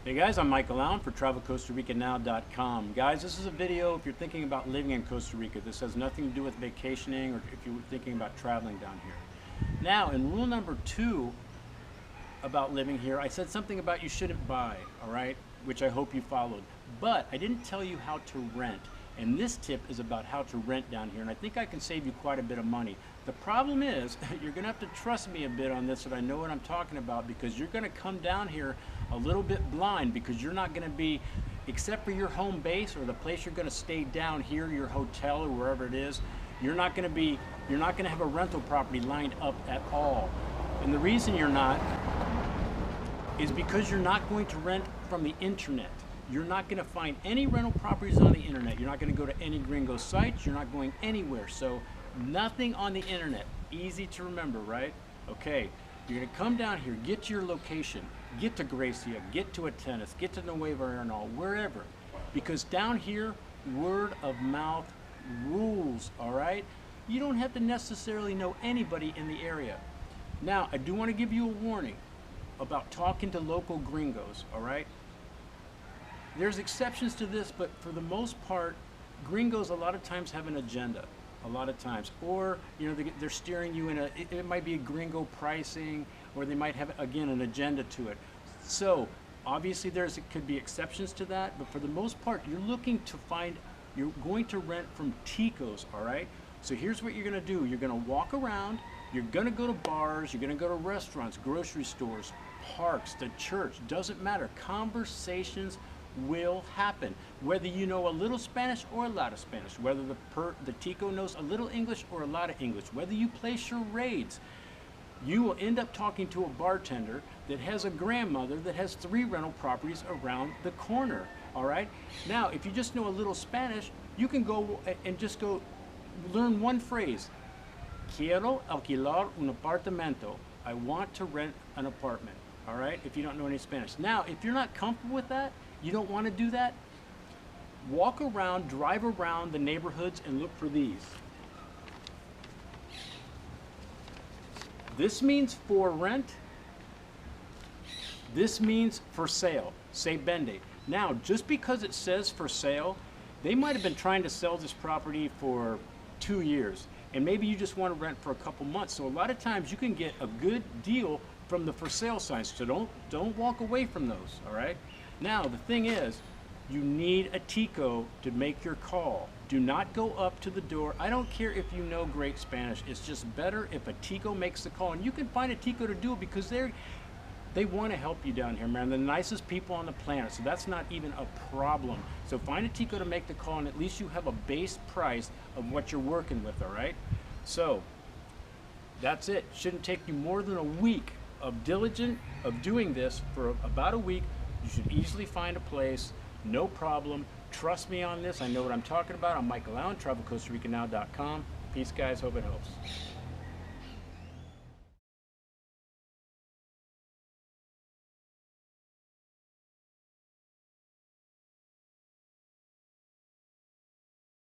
Hey guys, I'm Michael Allen for Travel Costa Rica NOW.com. Guys, this is a video if you're thinking about living in Costa Rica. This has nothing to do with vacationing or if you're thinking about traveling down here. Now, in rule number 2 about living here, I said something about you shouldn't buy, all right, which I hope you followed. But I didn't tell you how to rent. And this tip is about how to rent down here, and I think I can save you quite a bit of money. The problem is, you're gonna have to trust me a bit on this, so I know what I'm talking about, because you're gonna come down here a little bit blind, because you're not gonna be, except for your home base or the place you're gonna stay down here, your hotel or wherever it is, you're not gonna have a rental property lined up at all. And the reason you're not is because you're not going to rent from the internet. You're not going to find any rental properties on the internet. You're not going to go to any gringo sites. You're not going anywhere. So nothing on the internet. Easy to remember, right? Okay, you're going to come down here, get to your location, get to Gracia, get to Atenas, get to Nueva Arenal, wherever. Because down here, word of mouth rules, all right? You don't have to necessarily know anybody in the area. Now, I do want to give you a warning about talking to local gringos, all right? There's exceptions to this, but for the most part, gringos a lot of times have an agenda, a lot of times. Or, you know, they're steering you in it might be a gringo pricing, or they might have, again, an agenda to it. So, obviously it could be exceptions to that, but for the most part, you're going to rent from ticos, all right? So here's what you're gonna do. You're gonna walk around, you're gonna go to bars, you're gonna go to restaurants, grocery stores, parks, the church, doesn't matter. Conversations will happen, whether you know a little Spanish or a lot of Spanish, whether the tico knows a little English or a lot of English, whether you play charades. You will end up talking to a bartender that has a grandmother that has 3 rental properties around the corner, all right? Now, if you just know a little Spanish, you can go and just go learn one phrase. Quiero alquilar un apartamento. I want to rent an apartment, all right? If you don't know any Spanish. Now, if you're not comfortable with that, you don't want to do that, walk around, drive around the neighborhoods and look for these. This means for rent. This means for sale. Say vende. Now, just because it says for sale, they might have been trying to sell this property for 2 years, and maybe you just want to rent for a couple months. So a lot of times you can get a good deal from the for sale signs. So don't walk away from those, all right? Now, the thing is, you need a tico to make your call. Do not go up to the door. I don't care if you know great Spanish. It's just better if a tico makes the call. And you can find a tico to do it because they want to help you down here, man. They're the nicest people on the planet, so that's not even a problem. So find a tico to make the call, and at least you have a base price of what you're working with, all right? So that's it. Shouldn't take you more than a week of doing this. For about a week, you should easily find a place, no problem. Trust me on this. I know what I'm talking about. I'm Michael Allen, TravelCostaRicaNow.com. Peace, guys. Hope it helps.